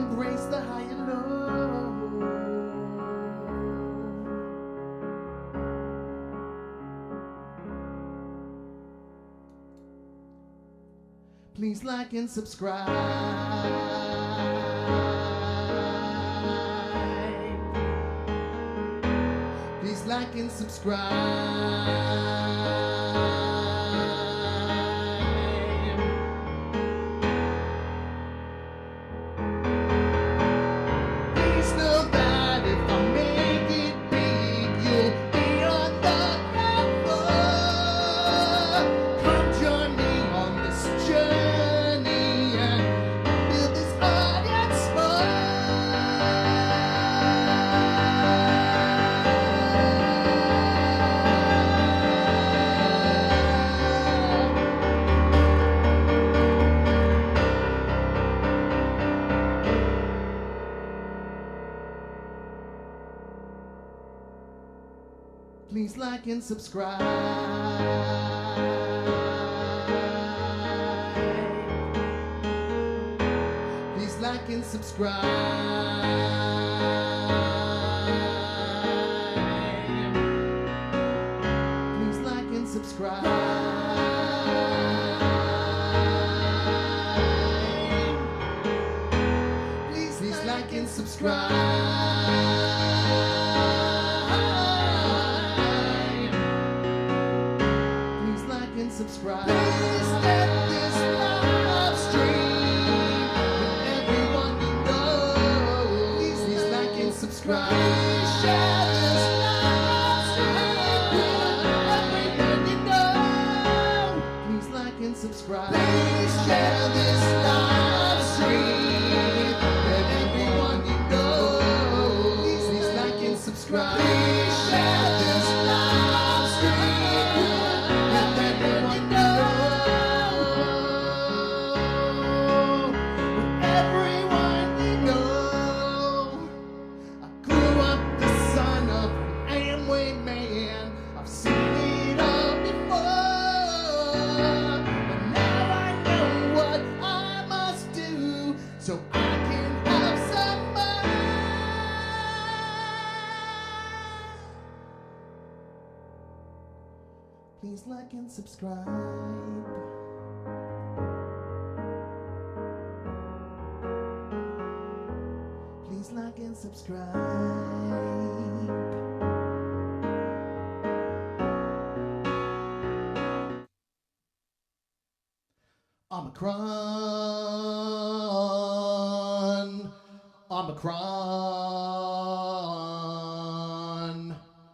embrace the high and low. Please like and subscribe. Please like and subscribe. Please know that if I make it big, you'll be on the cover. Come join me on this journey and build this audience more. Please like and subscribe. Please like and subscribe. Please like and subscribe. Please like and subscribe. Subscribe. Please let this live stream with everyone you know. Please like and subscribe. Please share this live stream with everyone you know. Please like and subscribe. Please share this live stream with everyone you know. Please like and subscribe. Please share this live stream. Please like and subscribe. Please like and subscribe. Omicron. Omicron.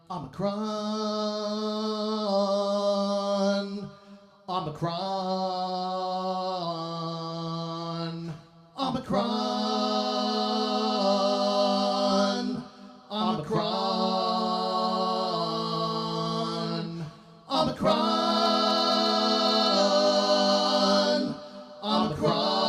Omicron. Omicron. Omicron. Omicron. Omicron. Omicron.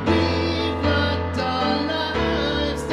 We've locked our lives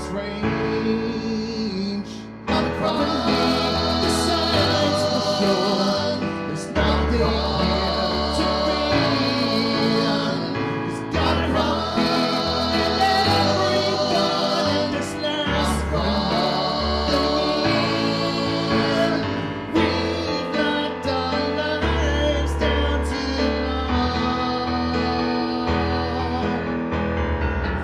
range. Omicron, the signs for sure. There's nothing here to fear. There's gotta be everyone in this last one. We've locked our lives down too long.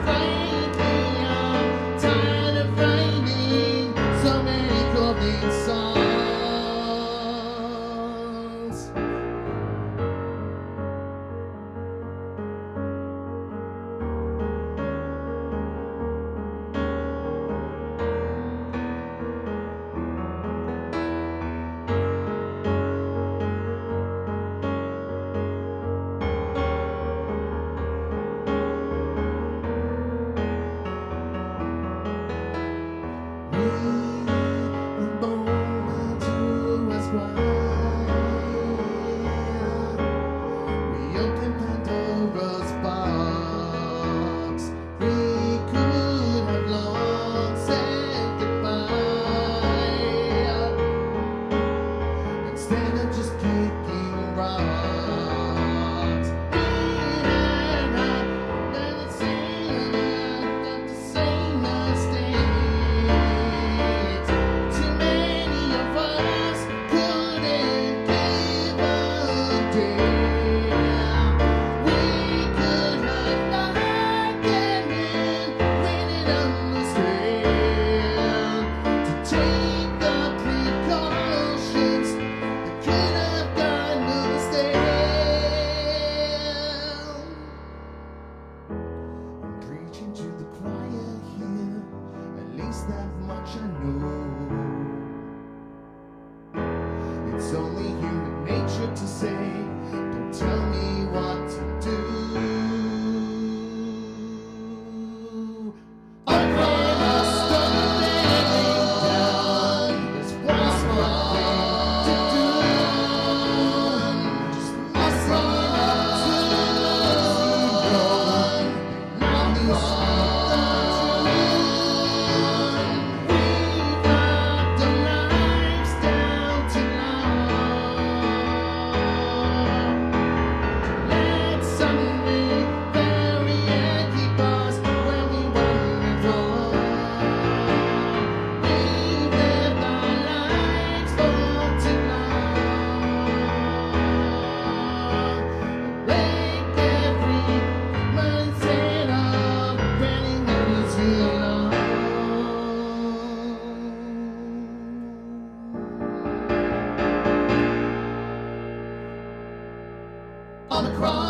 Frankly, I'm tired of writing so many clothing songs. We were born to us wide. We opened Pandora's box. We could have long said goodbye. Instead of just kicking rocks, we had not seen the same mistakes. Too many of us couldn't give a damn. We could have lied and then waited on the stand to take the precautions that could have gotten us there. I'm preaching to the choir here, at least that much I know. It's only human nature to say, don't tell me what to do. Omicron has started bearing down. There's one small thing to do. Just listen up to the zero. Now these we've locked our lives down too long. Let Sunday bury and keep us where we wandered wrong. We've lived our lives for too long. Break every mindset of running too long. Omicron,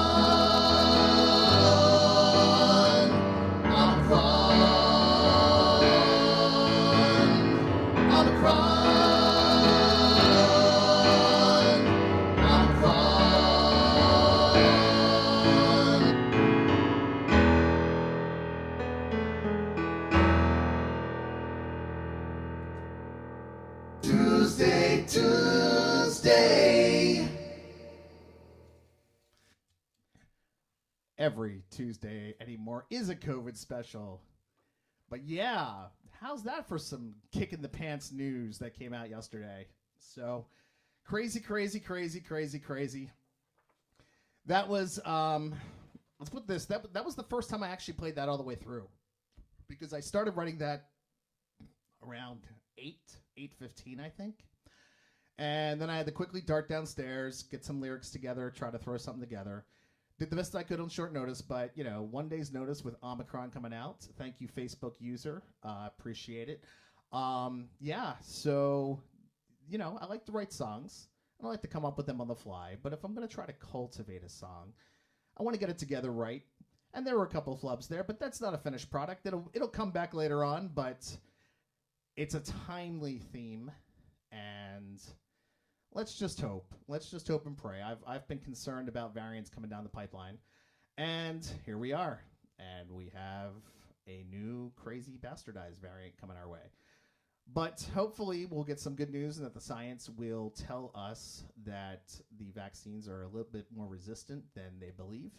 Omicron, Omicron, Omicron. Tuesday. Every Tuesday anymore is a COVID special. But yeah, how's that for some kick in the pants news that came out yesterday? So crazy. That was let's put this, that was the first time I actually played that all the way through, because I started writing that around 8:15, I think. And then I had to quickly dart downstairs, get some lyrics together, try to throw something together. Did the best I could on short notice, but, 1 day's notice with Omicron coming out. Thank you, Facebook user. Appreciate it. So, I like to write songs. I don't like to come up with them on the fly, but if I'm going to try to cultivate a song, I want to get it together right. And there were a couple of flubs there, but that's not a finished product. It'll come back later on, but it's a timely theme, and let's just hope. Let's just hope and pray. I've been concerned about variants coming down the pipeline, and here we are. And we have a new crazy bastardized variant coming our way. But hopefully we'll get some good news and that the science will tell us that the vaccines are a little bit more resistant than they believe.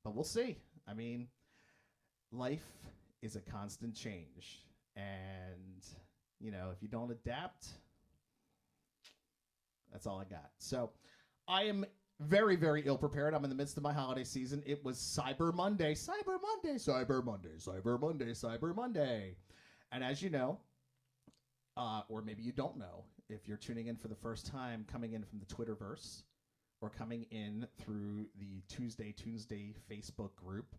But we'll see. I mean, life is a constant change. And, you know, if you don't adapt, that's all I got. So I am very, very ill prepared. I'm in the midst of my holiday season. It was Cyber Monday, Cyber Monday, Cyber Monday, Cyber Monday, Cyber Monday. And as you know, or maybe you don't know, if you're tuning in for the first time, coming in from the Twitterverse, or coming in through the TUNESday Facebook group,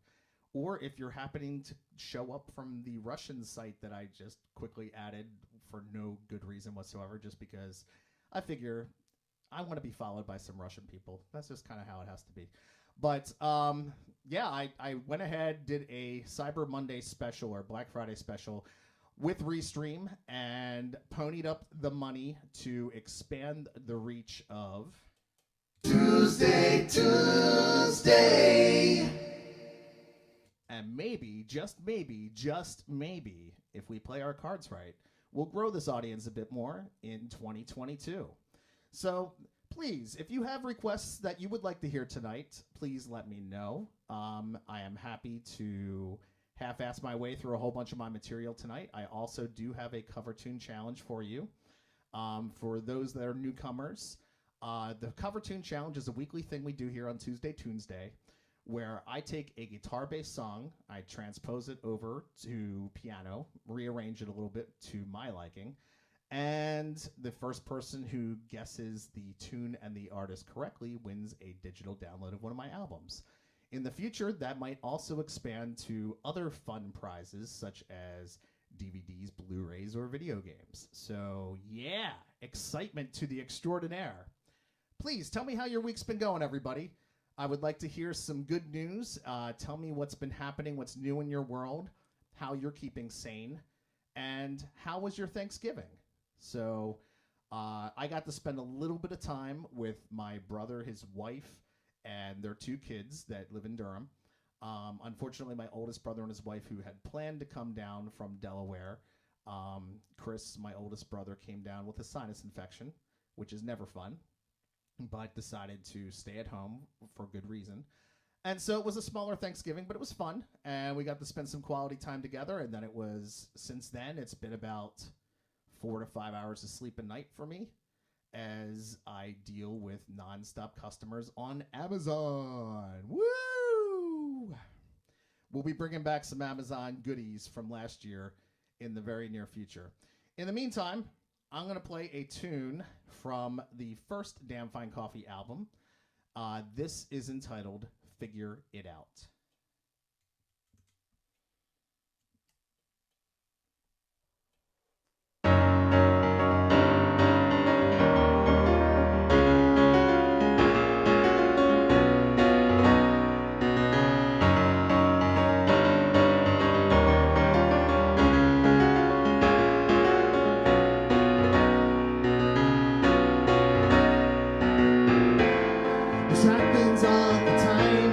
or if you're happening to show up from the Russian site that I just quickly added for no good reason whatsoever, just because I figure I want to be followed by some Russian people. That's just kind of how it has to be. But yeah, I went ahead, did a Cyber Monday special or Black Friday special with Restream and ponied up the money to expand the reach of TUNESday. And maybe, just maybe, if we play our cards right, we'll grow this audience a bit more in 2022. So please, if you have requests that you would like to hear tonight, please let me know. I am happy to half-ass my way through a whole bunch of my material tonight. I also do have a cover tune challenge for you. For those that are newcomers, the cover tune challenge is a weekly thing we do here on TUNESday, where I take a guitar-based song, I transpose it over to piano, rearrange it a little bit to my liking, and the first person who guesses the tune and the artist correctly wins a digital download of one of my albums. In the future, that might also expand to other fun prizes, such as DVDs, Blu-rays, or video games. So, yeah, excitement to the extraordinaire. Please, tell me how your week's been going, everybody. I would like to hear some good news. Tell me what's been happening, what's new in your world, how you're keeping sane, and how was your Thanksgiving? So, I got to spend a little bit of time with my brother, his wife, and their 2 kids that live in Durham. Unfortunately, my oldest brother and his wife, who had planned to come down from Delaware, Chris, my oldest brother, came down with a sinus infection, which is never fun, but decided to stay at home for good reason. And so it was a smaller Thanksgiving, but it was fun, and we got to spend some quality time together. And then since then, it's been about 4 to 5 hours of sleep a night for me, as I deal with nonstop customers on Amazon. Woo! We'll be bringing back some Amazon goodies from last year in the very near future. In the meantime, I'm going to play a tune from the first Damn Fine Coffee album. This is entitled Figure It Out. This happens all the time.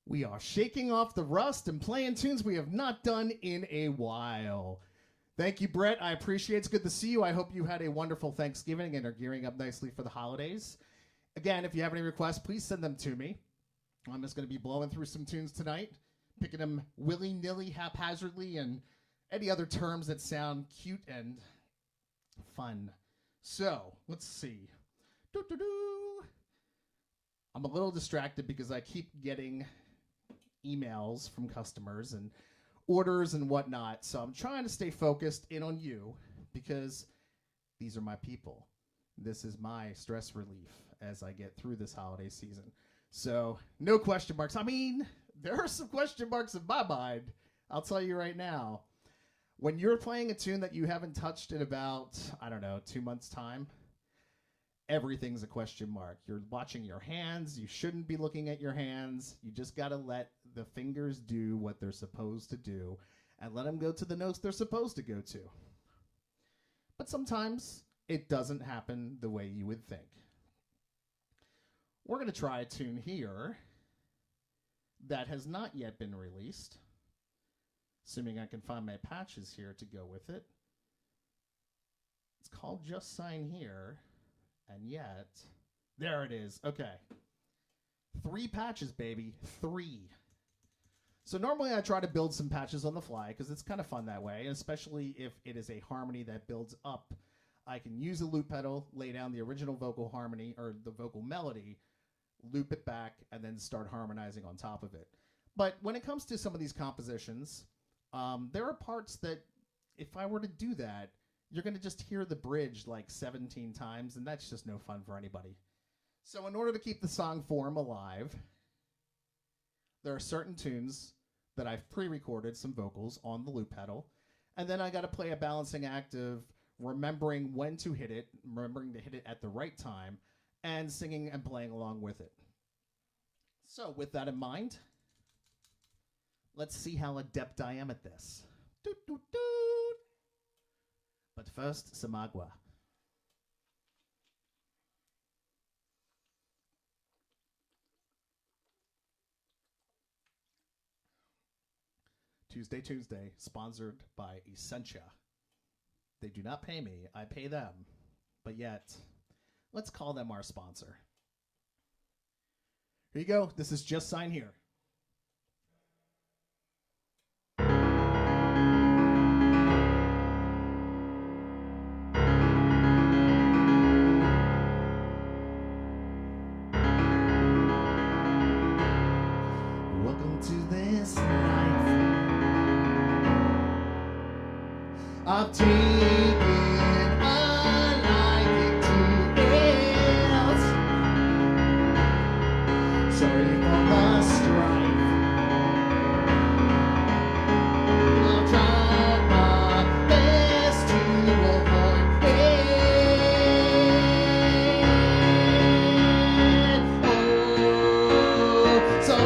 We are shaking off the rust and playing tunes we have not done in a while. Thank you, Brett. I appreciate it. It's good to see you. I hope you had a wonderful Thanksgiving and are gearing up nicely for the holidays. Again, if you have any requests, please send them to me. I'm just going to be blowing through some tunes tonight, picking them willy-nilly, haphazardly, and any other terms that sound cute and fun. So, let's see. I'm a little distracted because I keep getting emails from customers and orders and whatnot. So I'm trying to stay focused in on you because these are my people. This is my stress relief as I get through this holiday season. So no question marks. I mean, there are some question marks in my mind. I'll tell you right now. When you're playing a tune that you haven't touched in about, 2 months' time, everything's a question mark. You're watching your hands. You shouldn't be looking at your hands. You just got to let the fingers do what they're supposed to do and let them go to the notes they're supposed to go to. But sometimes it doesn't happen the way you would think. We're going to try a tune here that has not yet been released, assuming I can find my patches here to go with it. It's called Just Sign Here. And yet, there it is. Okay. 3 patches, baby. 3. So normally I try to build some patches on the fly because it's kind of fun that way, especially if it is a harmony that builds up. I can use a loop pedal, lay down the original vocal harmony or the vocal melody, loop it back, and then start harmonizing on top of it. But when it comes to some of these compositions, there are parts that if I were to do that, you're going to just hear the bridge like 17 times, and that's just no fun for anybody. So in order to keep the song form alive, there are certain tunes that I've pre-recorded some vocals on the loop pedal, and then I got to play a balancing act of remembering when to hit it, remembering to hit it at the right time, and singing and playing along with it. So with that in mind, let's see how adept I am at this. Doot, doot, doot. But first, some agua. TUNESday, sponsored by Essentia. They do not pay me, I pay them. But yet, let's call them our sponsor. Here you go, this is Just Sign Here. I've taken a liking to it. Sorry for the strife. I'll try my best to avoid it. Oh, so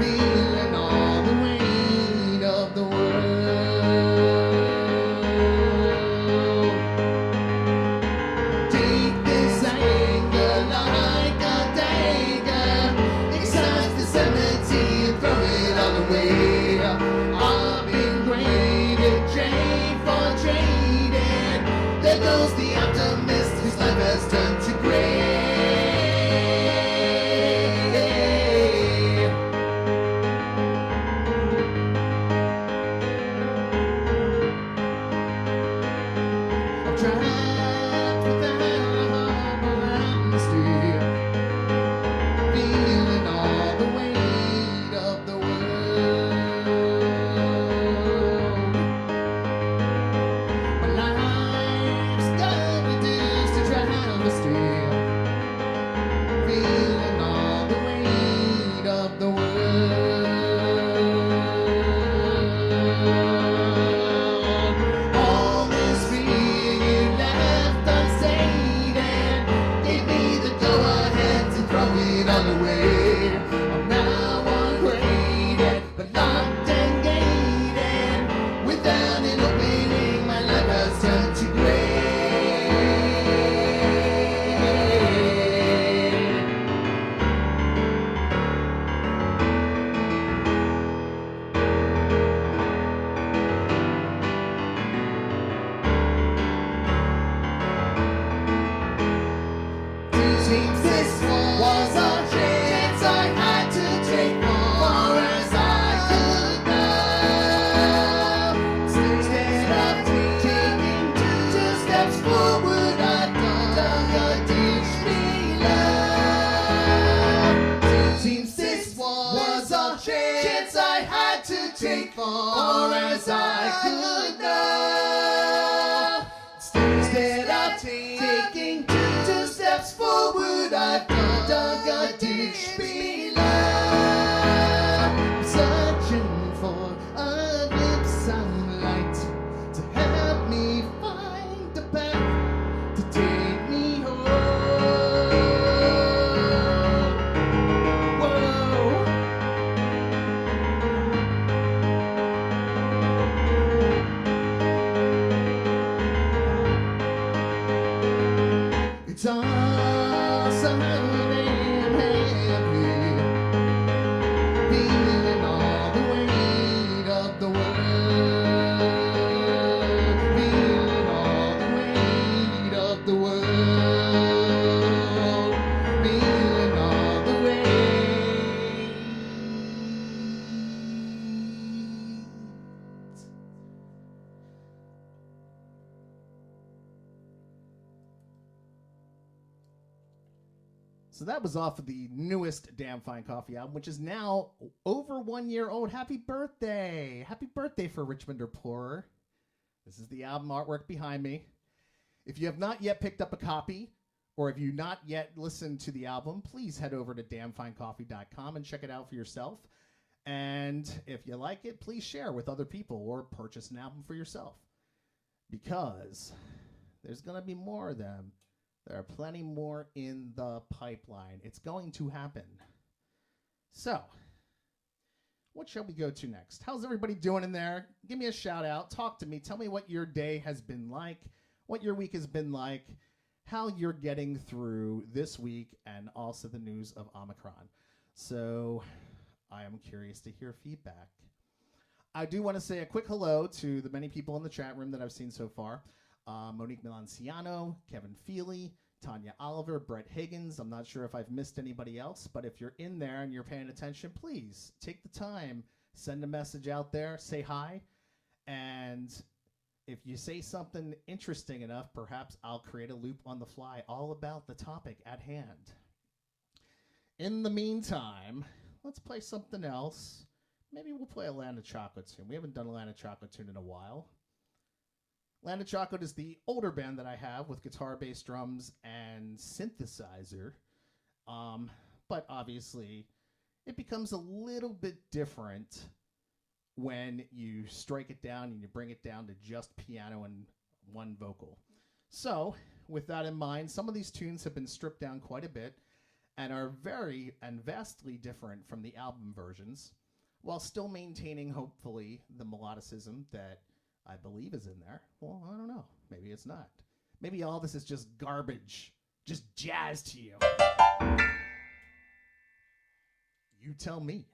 feeling all the weight of the world. Take this anger like a dagger, excise this enmity and throw it all away. I've been graded, trade for traded. There goes the optimist whose life has turned to gray. I'm trapped without a harbor amnesty, feeling all the weight of the world. My life's got reduced to travesty, feeling all the weight of the world. All this fear you left unstated gave me the go-ahead to throw it all away. I'm now ungraded, but locked and gated. Without an opening, my life has turned to gray. Seems this was a chance I had to take far as I could now. Instead of taking two steps forward, I've dug a ditch below. Seems this was a chance I had to take far as I could now. Instead of taking two steps forward, I've dug a ditch below. I'm searching for a glimpse of light to help me find a path to take me home. Whoa. It's all so damn heavy, feeling all the weight of the world, feeling all the weight of the world, feeling all the weight. So that was off of the newest Damn Fine Coffee album, which is now over 1 year old. Happy birthday! Happy birthday for Richmond or Poorer. This is the album artwork behind me. If you have not yet picked up a copy, or if you not yet listened to the album, please head over to damnfinecoffee.com and check it out for yourself. And if you like it, please share with other people or purchase an album for yourself. Because there's going to be more of them. There are plenty more in the pipeline. It's going to happen. So, what shall we go to next? How's everybody doing in there? Give me a shout out. Talk to me. Tell me what your day has been like, what your week has been like, how you're getting through this week, and also the news of Omicron. So, I am curious to hear feedback. I do want to say a quick hello to the many people in the chat room that I've seen so far. Monique Milanciano, Kevin Feely, Tanya Oliver, Brett Higgins. I'm not sure if I've missed anybody else, but if you're in there and you're paying attention, please take the time, send a message out there, say hi, and if you say something interesting enough, perhaps I'll create a loop on the fly all about the topic at hand. In the meantime, let's play something else. Maybe we'll play a Land of Chocolate tune. We haven't done a Land of Chocolate tune in a while. Land of Chocolate is the older band that I have with guitar, bass, drums, and synthesizer. But obviously, it becomes a little bit different when you strike it down and you bring it down to just piano and one vocal. So, with that in mind, some of these tunes have been stripped down quite a bit, and are very and vastly different from the album versions, while still maintaining, hopefully, the melodicism that I believe is in there. Well, I don't know. Maybe it's not. Maybe all this is just garbage, just jazz to you. You tell me.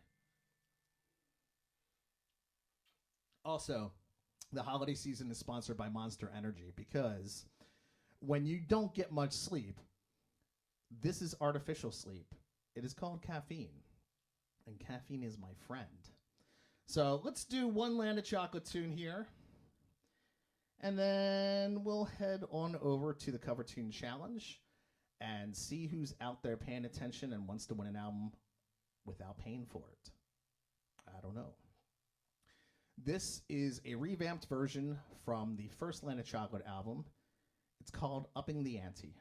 Also, the holiday season is sponsored by Monster Energy because when you don't get much sleep, this is artificial sleep. It is called caffeine, and caffeine is my friend. So let's do one Land of Chocolate tune here, and then we'll head on over to the Cover Tune Challenge and see who's out there paying attention and wants to win an album without paying for it. I don't know. This is a revamped version from the first Land of Chocolate album. It's called Upping the Ante.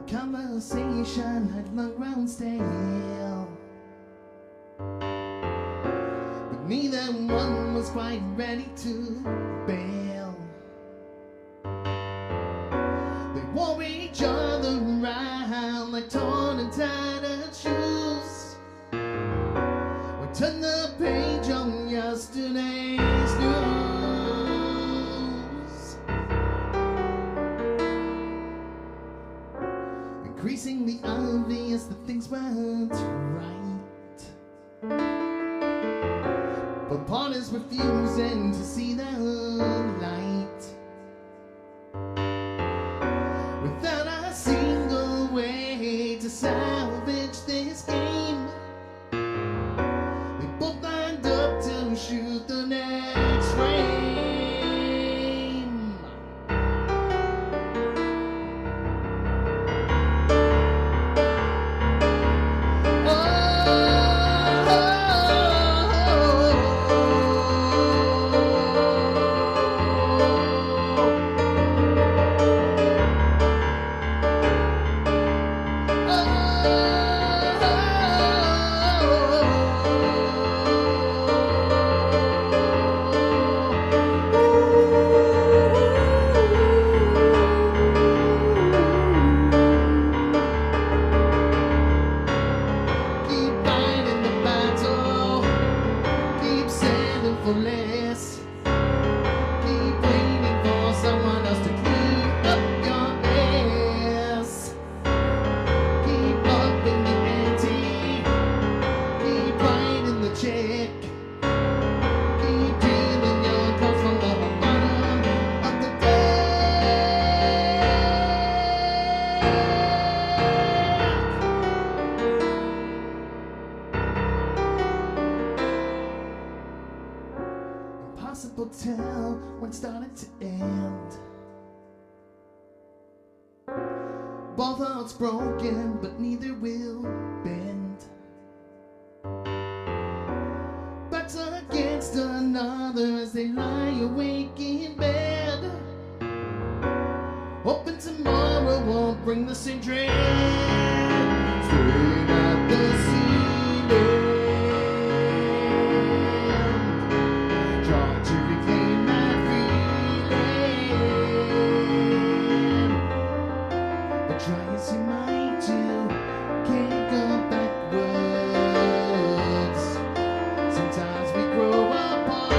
Conversation had long grown stale, but neither one was quite ready to bail. They wore each other around like torn and tattered shoes. We turned the page on yesterday's news. Increasingly obvious that things weren't right, but part is refusing to see the light. Without a single way to salvage this game, they both lined up to shoot the next frame. Tell when started to end. Both hearts broken, but neither will bend. Backs against another as they lie awake in bed, hoping tomorrow won't bring the same dread. Straight at the ceiling, trying to reclaim that feeling, but try as you might do, can't go backwards. Sometimes we grow apart,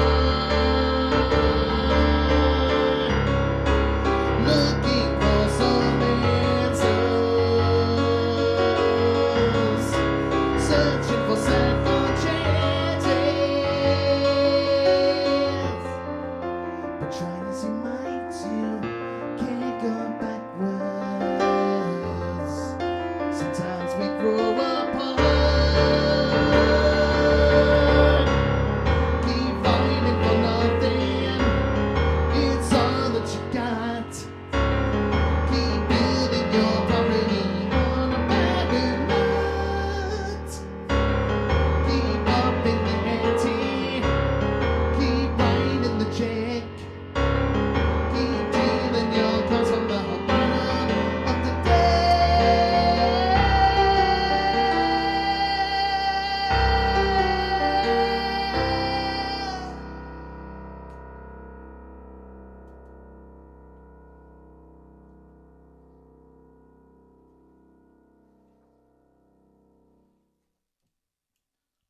looking for some answers.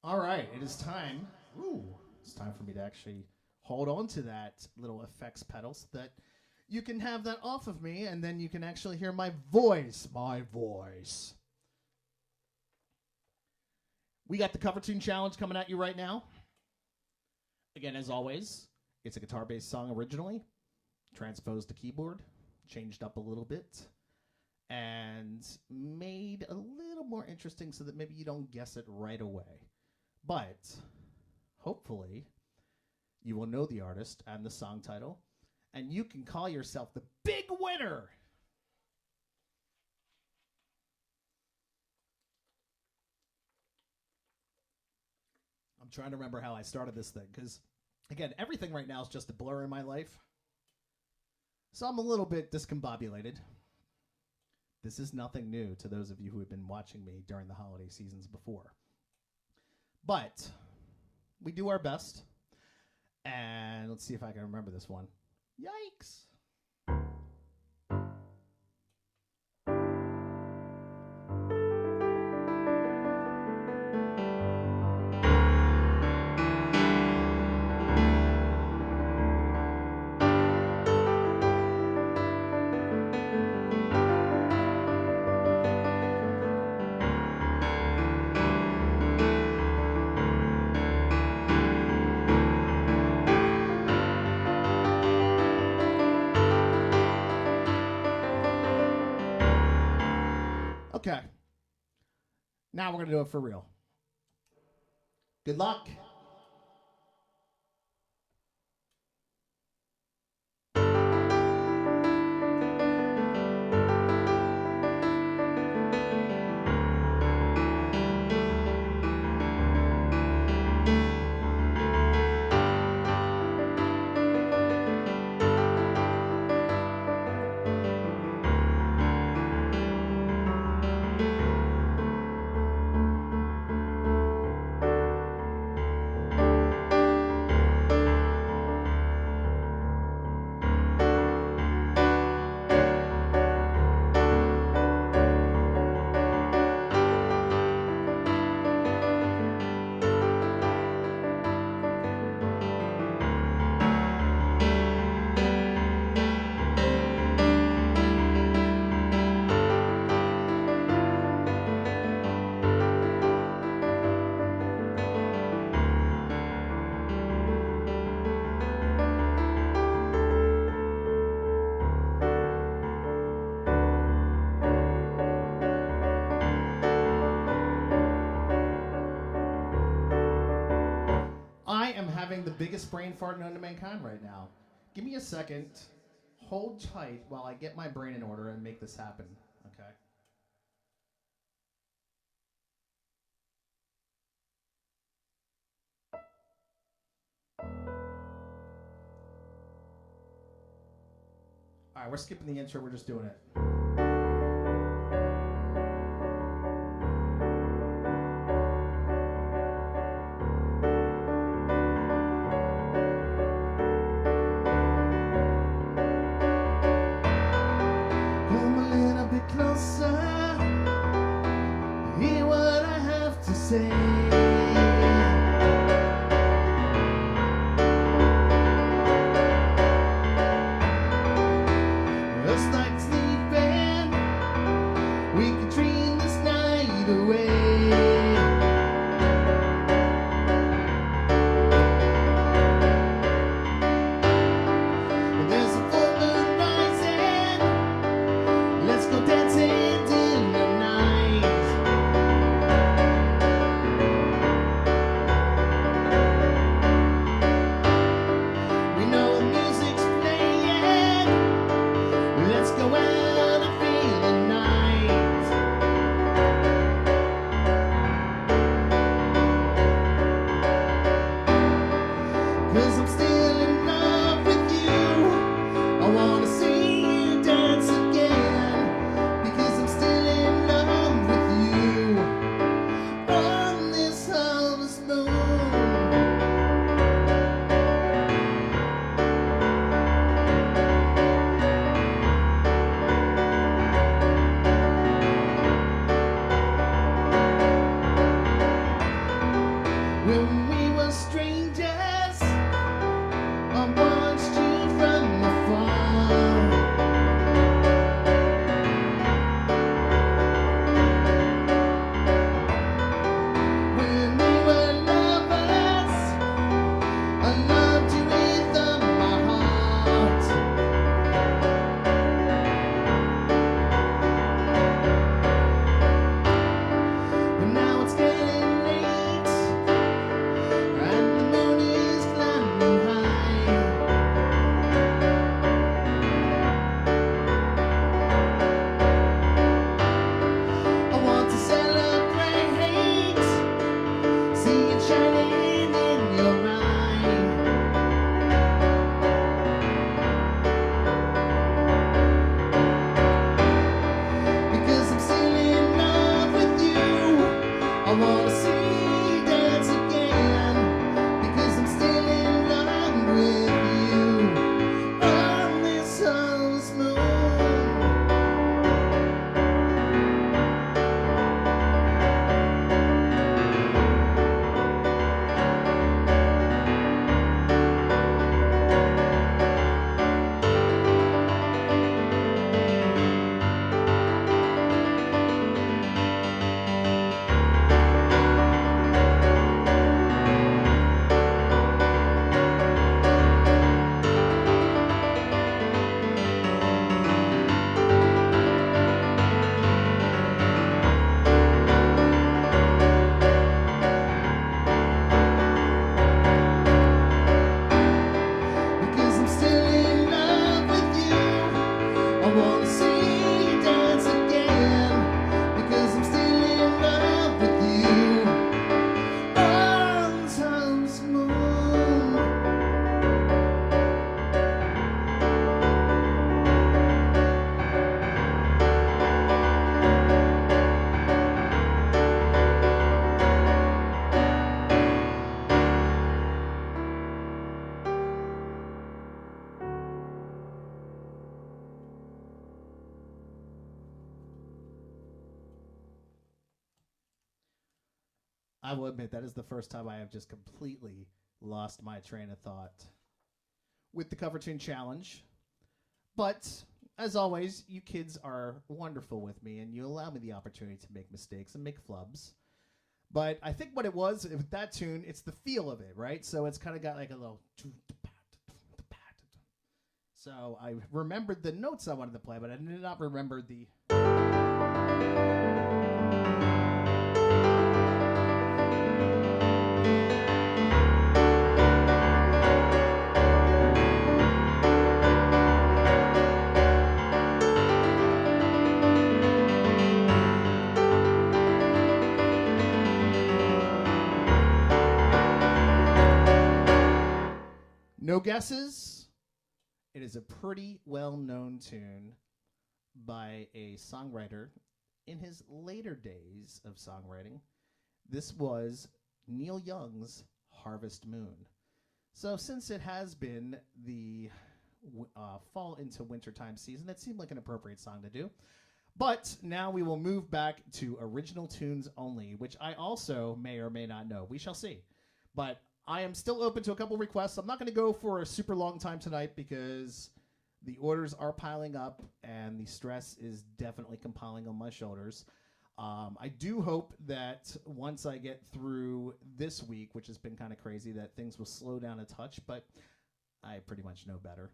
All right, it is time. Ooh, it's time for me to actually hold on to that little effects pedal so that you can have that off of me, and then you can actually hear my voice. My voice. We got the cover tune challenge coming at you right now. Again, as always, it's a guitar-based song originally, transposed to keyboard, changed up a little bit, and made a little more interesting so that maybe you don't guess it right away. But hopefully you will know the artist and the song title, and you can call yourself the big winner. I'm trying to remember how I started this thing, because, again, everything right now is just a blur in my life. So I'm a little bit discombobulated. This is nothing new to those of you who have been watching me during the holiday seasons before. But we do our best. And let's see if I can remember this one. Yikes. Okay. Now we're going to do it for real. Good luck. I am having the biggest brain fart known to mankind right now. Give me a second. Hold tight while I get my brain in order and make this happen. Okay? All right, we're skipping the intro. We're just doing it. Come a little bit closer. Hear what I have to say. Just like sleeping, we can dream this night away. There's a full moon rising. Let's go dancing in the night. We know the music's playing. Let's go out and feel the night. I wanna see you dance again, because I'm still in love with you. Once moon. I will admit that is the first time I have just completely lost my train of thought with the cover tune challenge. But as always, you kids are wonderful with me, and you allow me the opportunity to make mistakes and make flubs. But I think what it was with that tune, it's the feel of it, right? So it's kind of got like a little. So I remembered the notes I wanted to play, but I did not remember the. No guesses? It is a pretty well-known tune by a songwriter in his later days of songwriting. This was Neil Young's Harvest Moon. So since it has been the fall into wintertime season, that seemed like an appropriate song to do. But now we will move back to original tunes only, which I also may or may not know. We shall see. But I am still open to a couple requests. I'm not going to go for a super long time tonight because the orders are piling up and the stress is definitely compiling on my shoulders. I do hope that once I get through this week, which has been kind of crazy, that things will slow down a touch, but I pretty much know better.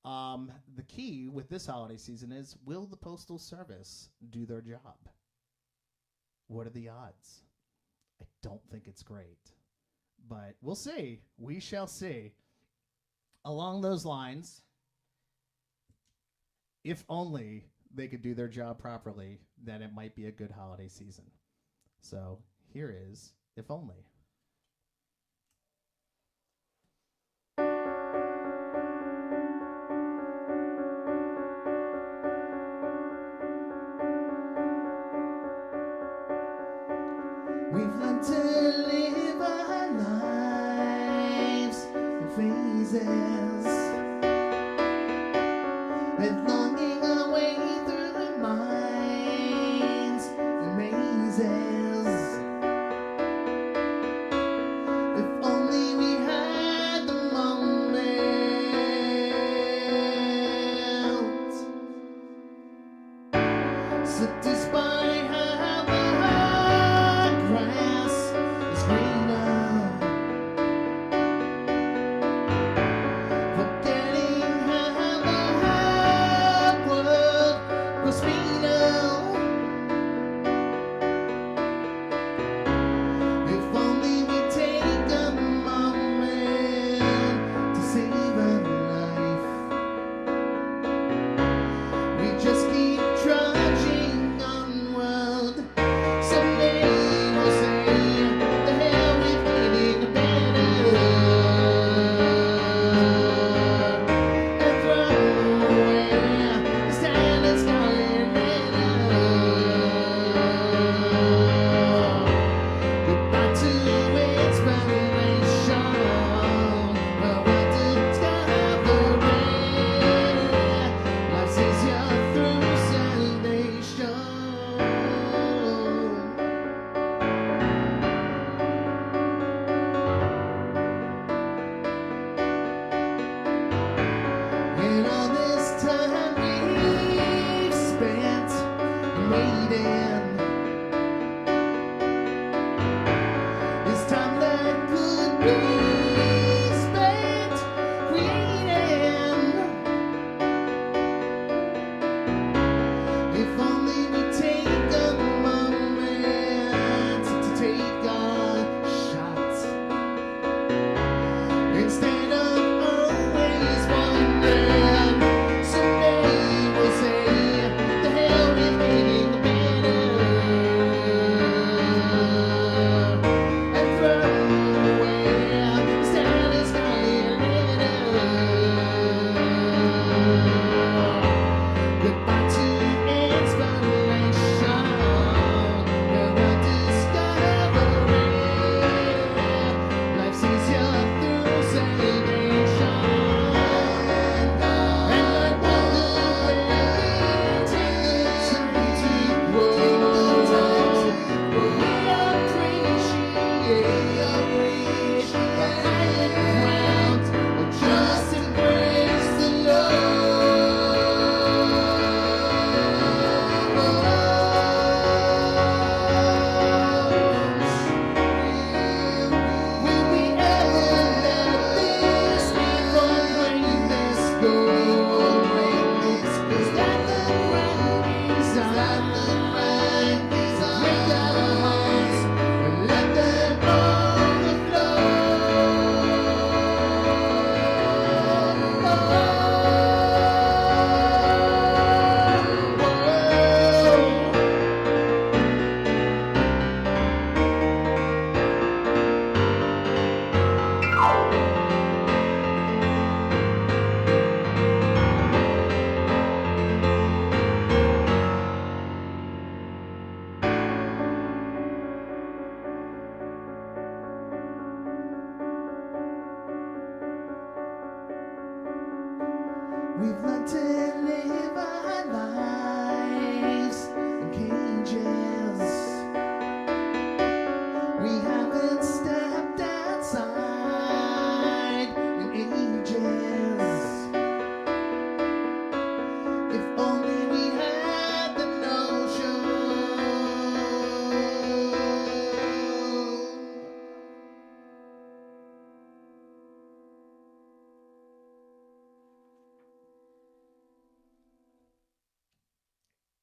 The key with this holiday season is, will the Postal Service do their job? What are the odds? I don't think it's great. But we'll see. We shall see. Along those lines, if only they could do their job properly, then it might be a good holiday season. So here is If Only. We've learned to live our lives in phases, and longing our way through our minds in mazes. If only we had the moment. So despite how the grass is greener, forgetting how the hardwood was meaner. If only we take a moment to save a life, we just keep trudging on.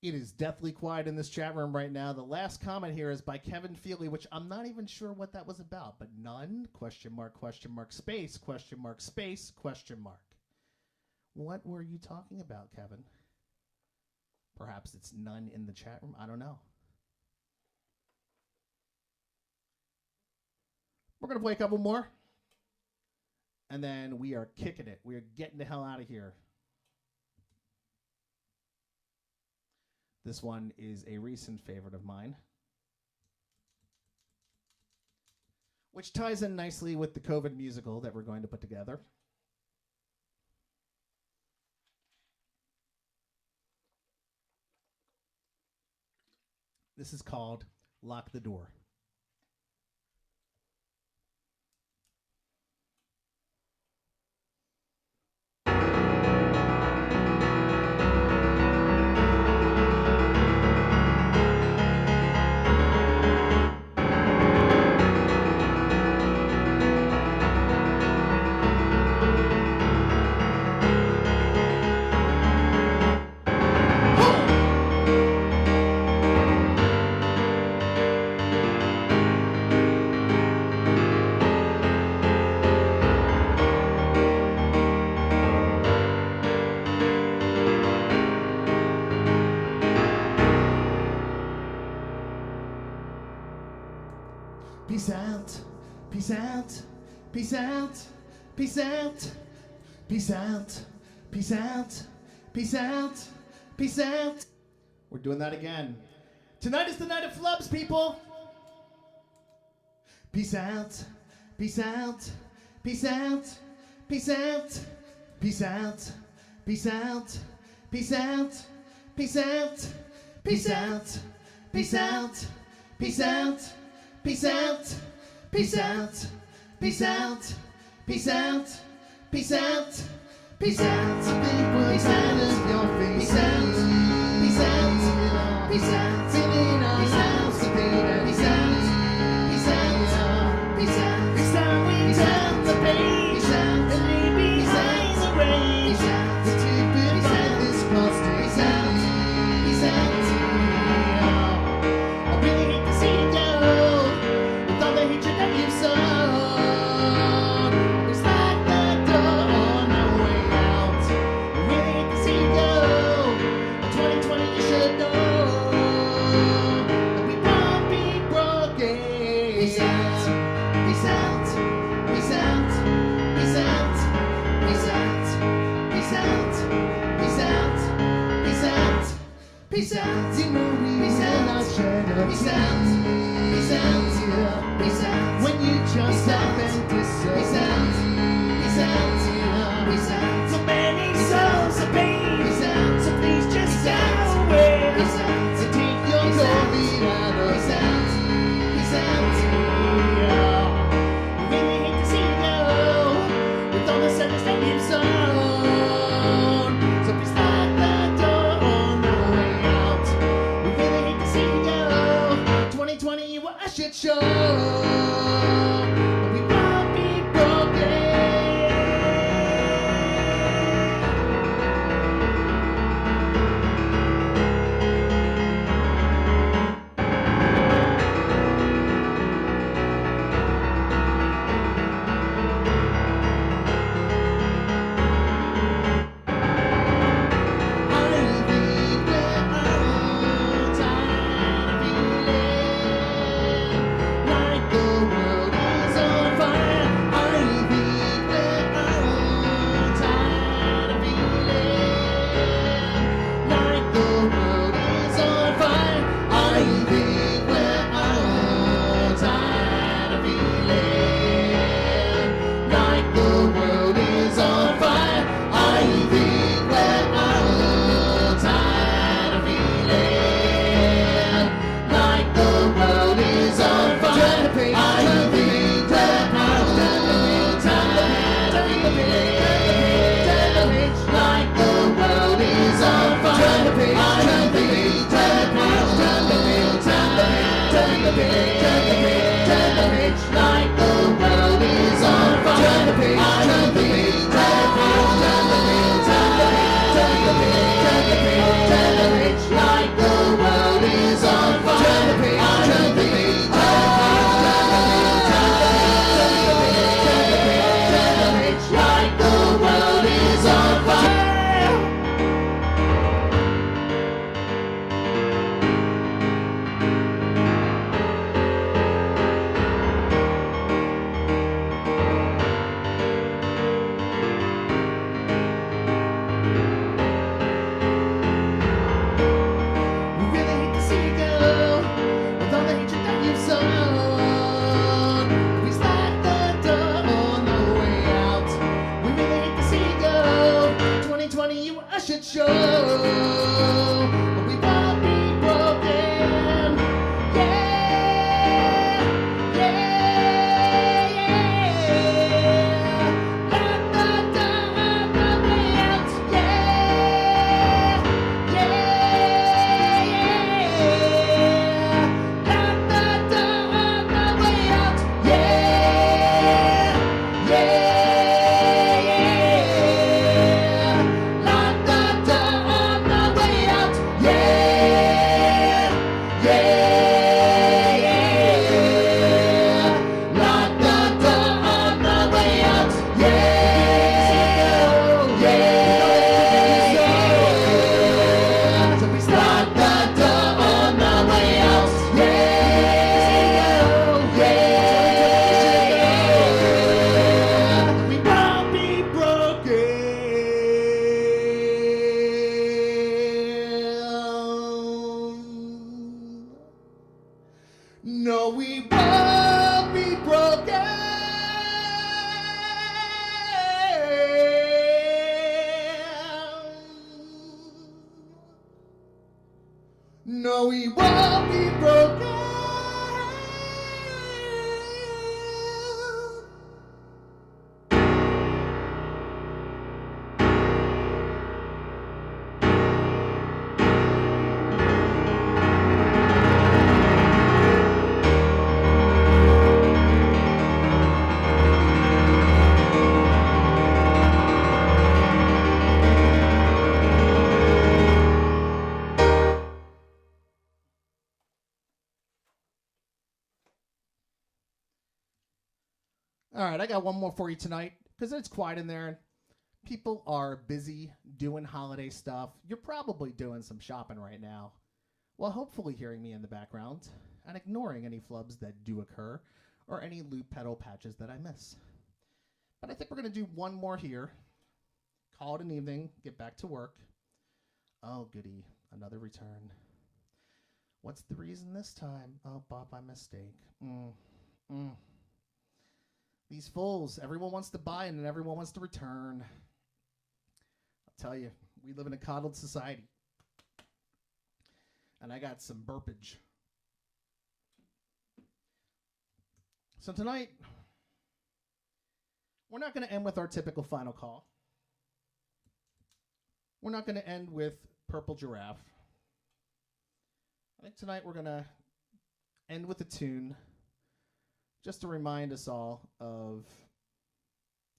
It is deathly quiet in this chat room right now. The last comment here is by Kevin Feely, which I'm not even sure what that was about, but none, question mark, space, question mark, space, question mark. What were you talking about, Kevin? Perhaps it's none in the chat room. I don't know. We're going to play a couple more. And then we are kicking it. We are getting the hell out of here. This one is a recent favorite of mine, which ties in nicely with the COVID musical that we're going to put together. This is called Lock the Door. Peace out, peace out, peace out, peace out, peace out, peace out, peace out, peace out. We're doing that again. Tonight is the night of flubs, people. Peace out, peace out, peace out, peace out, peace out, peace out, peace out, peace out, peace out, peace out, peace out. Peace out, peace out, peace out, peace out, peace out, peace out. Think what's out of your face. Peace out, peace out, peace out. Feeling our lives to be there. Peace out, peace out, peace out. It's time we turn the page. Peace out, and leave behind the rain. Peace out, to take goodbye this plastic. Peace out, peace out. I really hate to see you go. Peace out, you know we peace out, peace out, peace out, peace out. When you just stop and disappear. Peace out, peace out, peace out. So many souls of pain. Peace out, so please just go away. Peace out, so take your glory out of. Peace out, peace out. I really hate to see you go with all the sadness that you've sown. So please lock the door on the way out. We really hate to see you go. 2020, you were a shit show. But we won't be broken. Like the one show, but we won't be broken. Yeah, yeah, yeah. Lock the door on the way out. Yeah, yeah, yeah. Lock the door on the way out. Yeah, yeah. No, we won't be broken. No, we won't be broken. All right, I got one more for you tonight because it's quiet in there. People are busy doing holiday stuff. You're probably doing some shopping right now. Well, hopefully hearing me in the background and ignoring any flubs that do occur or any loop pedal patches that I miss. But I think we're going to do one more here. Call it an evening. Get back to work. Oh, goody. Another return. What's the reason this time? Oh, bought by mistake. These fools, everyone wants to buy and then everyone wants to return. I'll tell you, we live in a coddled society. And I got some burpage. So tonight, we're not going to end with our typical final call. We're not going to end with Purple Giraffe. I think tonight we're going to end with a tune just to remind us all of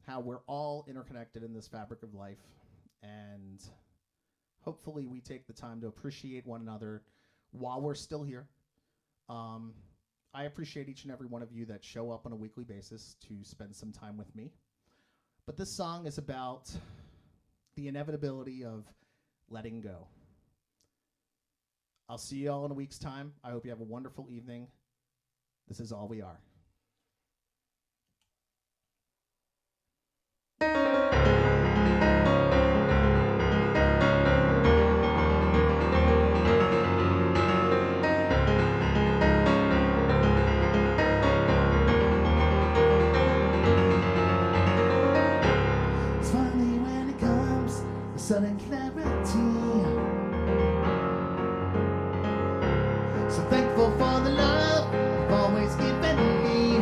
how we're all interconnected in this fabric of life. And hopefully we take the time to appreciate one another while we're still here. I appreciate each and every one of you that show up on a weekly basis to spend some time with me. But this song is about the inevitability of letting go. I'll see you all in a week's time. I hope you have a wonderful evening. This is All We Are. It's funny when it comes, the sudden clarity. So thankful for the love you've always given me.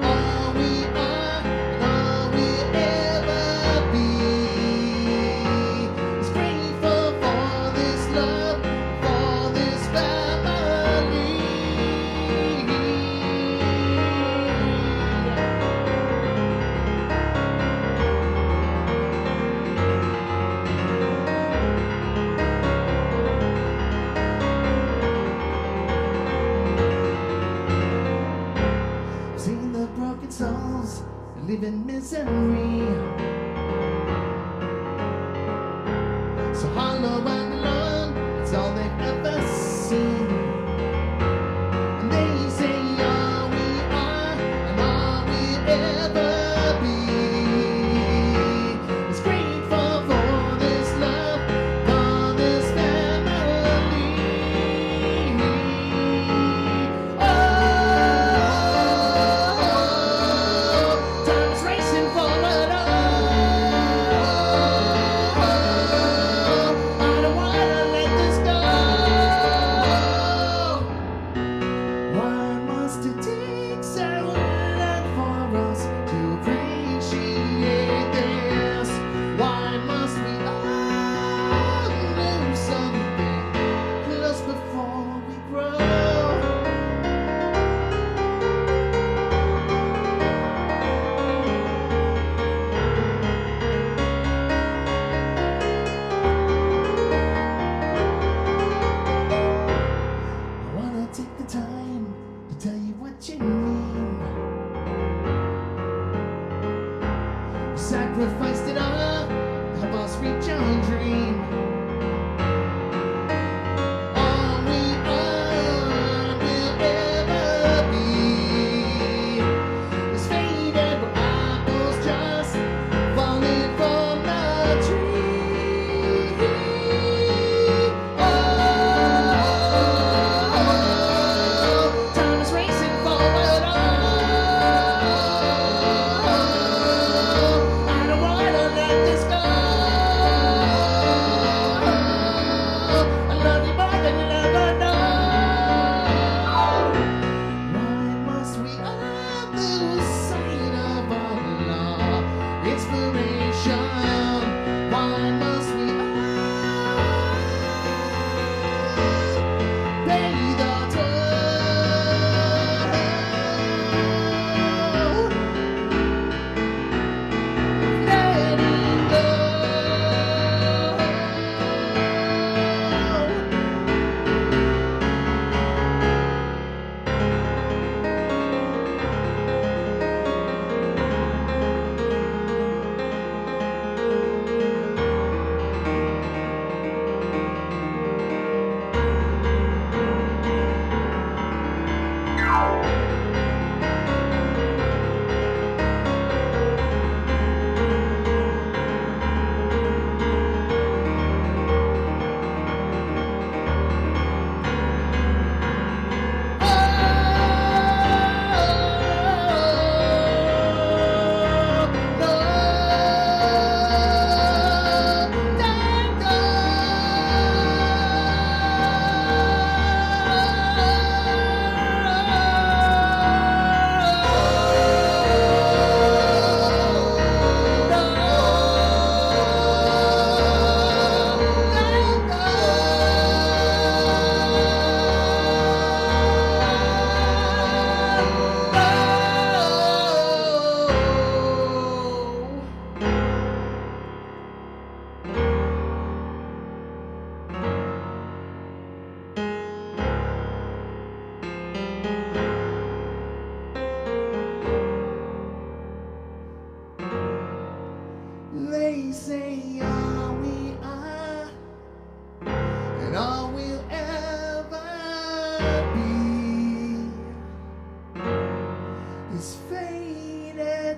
All we are and all we'll ever be is grateful for this love, for this family. Seen the broken souls that live in misery, so hollow and alone, it's all they've ever seen. And they say all we are and all we'll ever be is grateful for this love, for this family. Oh, time's racing forward. Oh, and all we'll ever be is faded.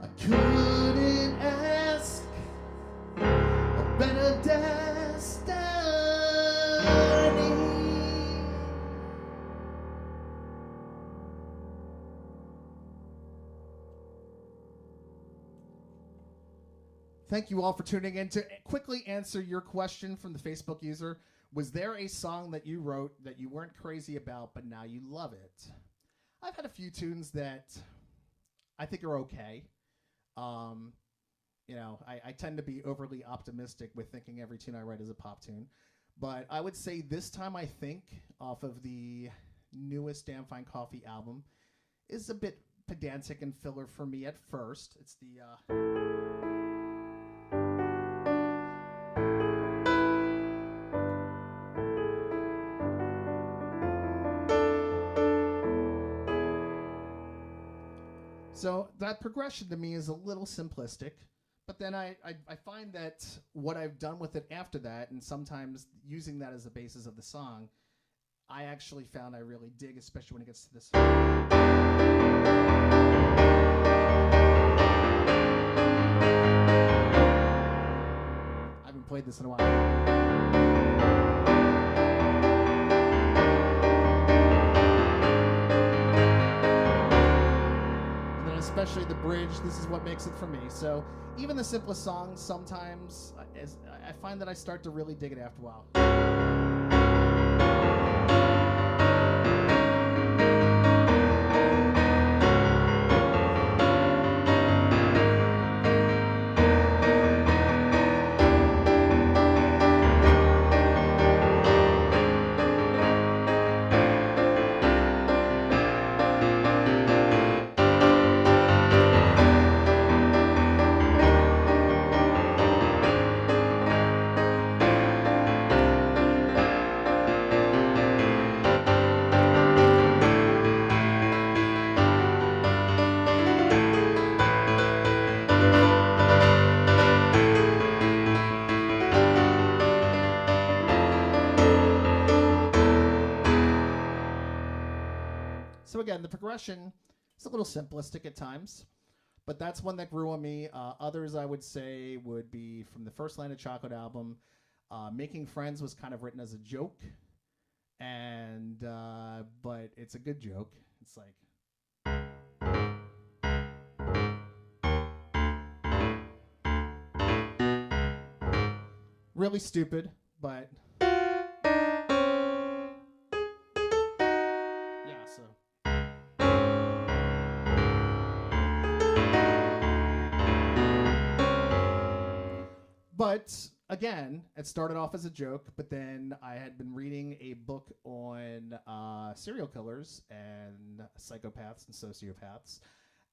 I couldn't ask a better destiny. Thank you all for tuning in. To quickly answer your question from the Facebook user, was there a song that you wrote that you weren't crazy about, but now you love it? I've had a few tunes that I think are okay. You know, I tend to be overly optimistic with thinking every tune I write is a pop tune. But I would say This Time I Think, off of the newest Damn Fine Coffee album, is a bit pedantic and filler for me at first. It's the... So that progression to me is a little simplistic, but then I find that what I've done with it after that, and sometimes using that as the basis of the song, I actually found I really dig, especially when it gets to this. I haven't played this in a while. Especially the bridge, this is what makes it for me. So even the simplest songs, sometimes I find that I start to really dig it after a while. So again, the progression is a little simplistic at times, but that's one that grew on me. Others I would say would be from the first Land of Chocolate album. Making Friends was kind of written as a joke, and but it's a good joke. It's like... really stupid, but... yeah, so... But again, it started off as a joke, but then I had been reading a book on serial killers and psychopaths and sociopaths,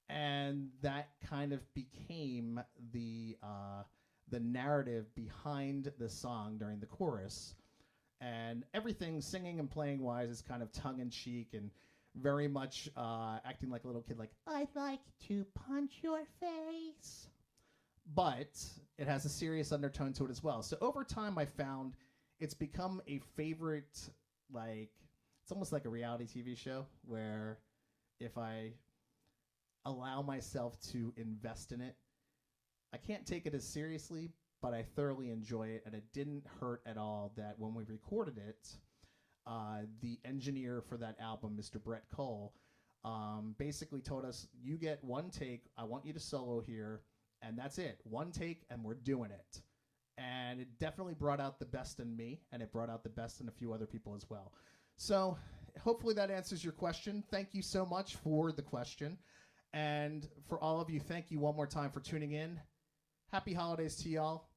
and that kind of became the narrative behind the song during the chorus. And everything singing and playing wise is kind of tongue-in-cheek and very much acting like a little kid, like, I'd like to punch your face. But it has a serious undertone to it as well. So over time, I found it's become a favorite, like, it's almost like a reality TV show where if I allow myself to invest in it, I can't take it as seriously, but I thoroughly enjoy it. And it didn't hurt at all that when we recorded it, the engineer for that album, Mr. Brett Cole, basically told us, you get one take, I want you to solo here, and that's it. One take, and we're doing it. And it definitely brought out the best in me, and it brought out the best in a few other people as well. So hopefully that answers your question. Thank you so much for the question. And for all of you, thank you one more time for tuning in. Happy holidays to y'all.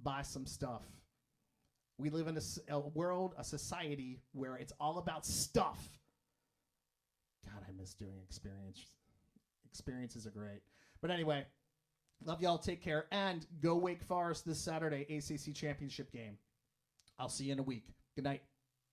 Buy some stuff. We live in a world, a society where it's all about stuff. God, I miss doing experiences. Experiences are great. But anyway, love y'all. Take care. And go Wake Forest this Saturday, ACC Championship game. I'll see you in a week. Good night.